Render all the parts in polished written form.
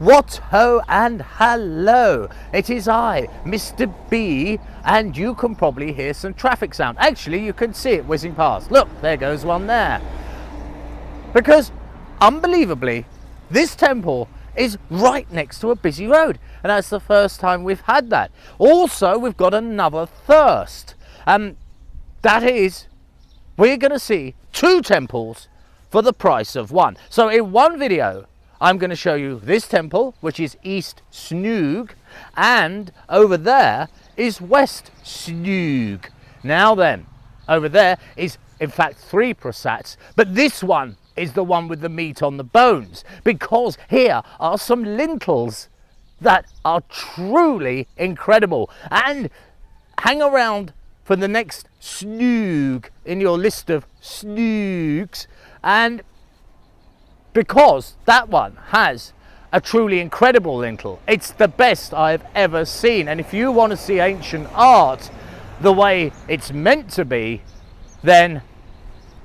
What ho and hello, it is I, Mr. B, and you can probably hear some traffic sound. Actually, you can see it whizzing past. Look, there goes one there. Because, unbelievably, this temple is right next to a busy road, and that's the first time we've had that. Also, we've got another thirst. That is, we're going to see two temples for the price of one. So in one video, I'm going to show you this temple, which is East Snoeng, and over there is West Snoeng. Now then, over there is in fact 3 prasats, but this one is the one with the meat on the bones, because here are some lintels that are truly incredible. And hang around for the next Snoeng in your list of Snoegs, and because that one has a truly incredible lintel. It's the best I've ever seen, and if you want to see ancient art the way it's meant to be, then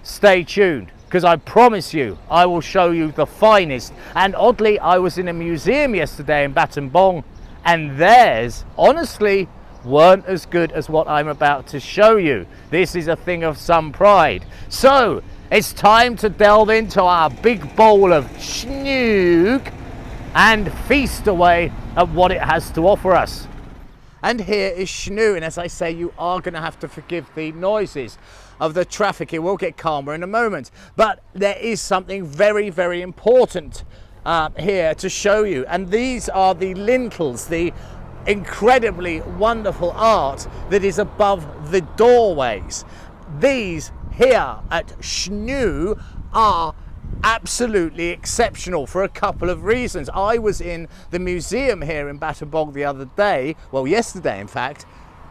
stay tuned, because I promise you I will show you the finest. And oddly, I was in a museum yesterday in Battambang Bong, and theirs honestly weren't as good as what I'm about to show you. This is a thing of some pride. So it's time to delve into our big bowl of Snoeng and feast away at what it has to offer us. And here is Snoeng, and as I say, you are going to have to forgive the noises of the traffic. It will get calmer in a moment, but there is something very, very important here to show you, and these are the lintels, the incredibly wonderful art that is above the doorways. These here at Snoeng are absolutely exceptional for a couple of reasons. I was in the museum here in Battambang Bong the other day, well yesterday in fact,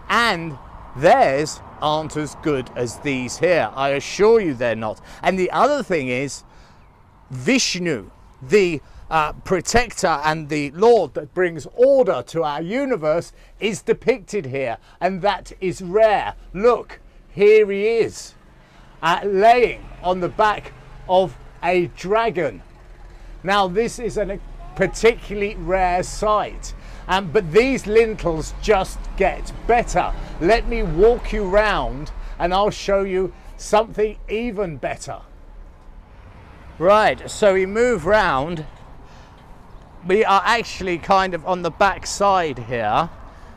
and theirs aren't as good as these here. I assure you they're not. And the other thing is Vishnu, the protector and the Lord that brings order to our universe, is depicted here, and that is rare. Look, here he is, laying on the back of a dragon. Now this is a particularly rare sight, but these lintels just get better. Let me walk you round and I'll show you something even better. Right, so we move round. We are actually kind of on the back side here.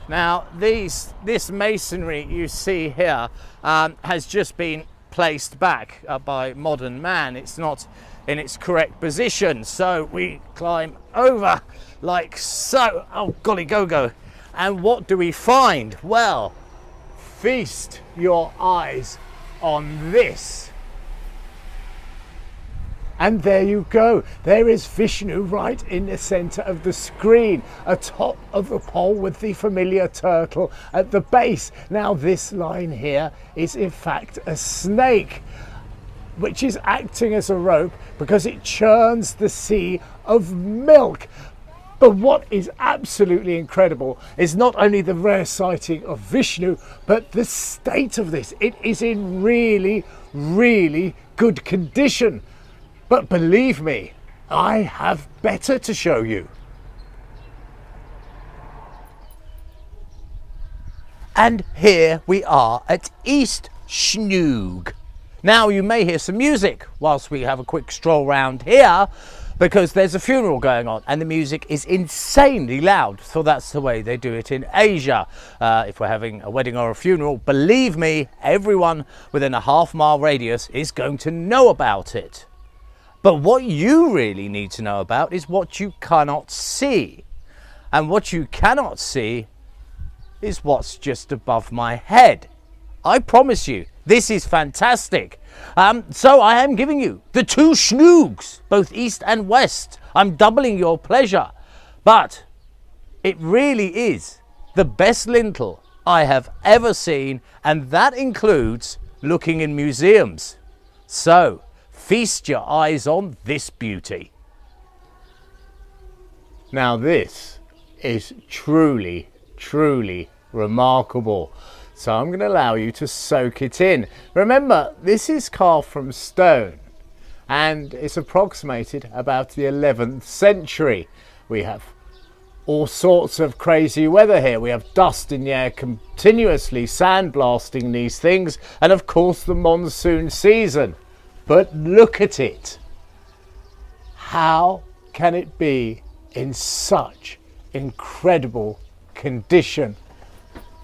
Now this masonry you see here has just been placed back by modern man. It's not in its correct position, so we climb over like so. Oh golly go. And what do we find? Well, feast your eyes on this. And there you go. There is Vishnu right in the center of the screen, atop of the pole with the familiar turtle at the base. Now this line here is in fact a snake, which is acting as a rope because it churns the sea of milk. But what is absolutely incredible is not only the rare sighting of Vishnu, but the state of this. It is in really, really good condition. But believe me, I have better to show you. And here we are at East Snoeng. Now you may hear some music whilst we have a quick stroll round here, because there's a funeral going on and the music is insanely loud. So that's the way they do it in Asia. If we're having a wedding or a funeral, believe me, everyone within a half-mile radius is going to know about it. But what you really need to know about is what you cannot see. And what you cannot see is what's just above my head. I promise you, this is fantastic. So I am giving you the two Snoengs, both east and west. I'm doubling your pleasure. But it really is the best lintel I have ever seen, and that includes looking in museums. So feast your eyes on this beauty. Now this is truly, truly remarkable. So I'm going to allow you to soak it in. Remember, this is carved from stone and it's approximated about the 11th century. We have all sorts of crazy weather here. We have dust in the air continuously sandblasting these things, and of course the monsoon season. But look at it. How can it be in such incredible condition?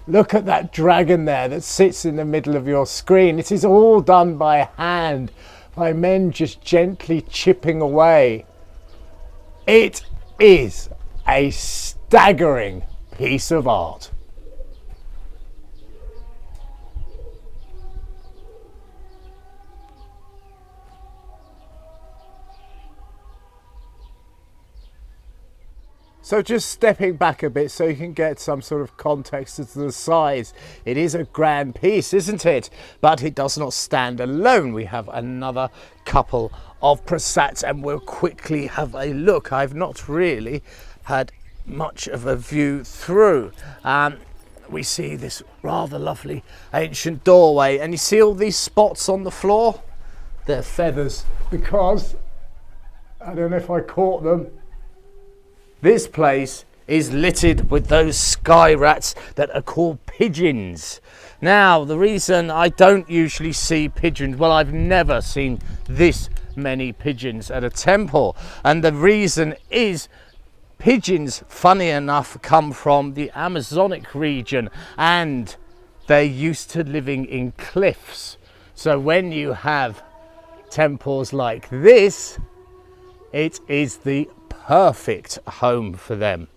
Look at that dragon there that sits in the middle of your screen. It is all done by hand, by men just gently chipping away. It is a staggering piece of art. So just stepping back a bit so you can get some sort of context as to the size. It is a grand piece, isn't it? But it does not stand alone. We have another couple of prasats and we'll quickly have a look. I've not really had much of a view through. We see this rather lovely ancient doorway, and you see all these spots on the floor? They're feathers, because I don't know if I caught them. This place is littered with those sky rats that are called pigeons. Now, the reason I don't usually see pigeons, well, I've never seen this many pigeons at a temple, and the reason is pigeons, funny enough, come from the Amazonic region, and they're used to living in cliffs. So when you have temples like this, it is the perfect home for them.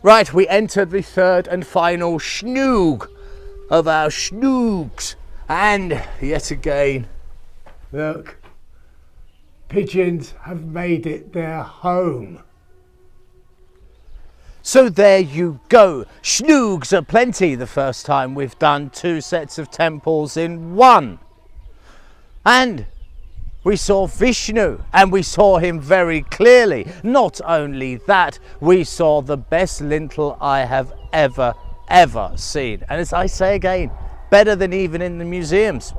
Right, we entered the third and final Snoeng of our Snoegs, and yet again, look, pigeons have made it their home. So there you go, Snoegs are plenty. The first time we've done 2 sets of temples in one. And we saw Vishnu, and we saw him very clearly. Not only that, we saw the best lintel I have ever seen. And as I say again, better than even in the museums.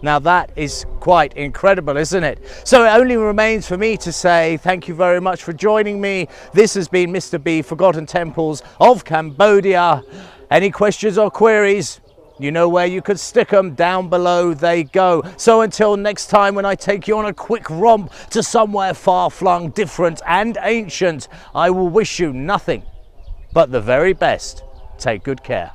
Now that is quite incredible, isn't it? So it only remains for me to say thank you very much for joining me. This has been Mr. B, Forgotten Temples of Cambodia. Any questions or queries? You know where you could stick them, down below they go. So until next time, when I take you on a quick romp to somewhere far-flung, different and ancient, I will wish you nothing but the very best. Take good care.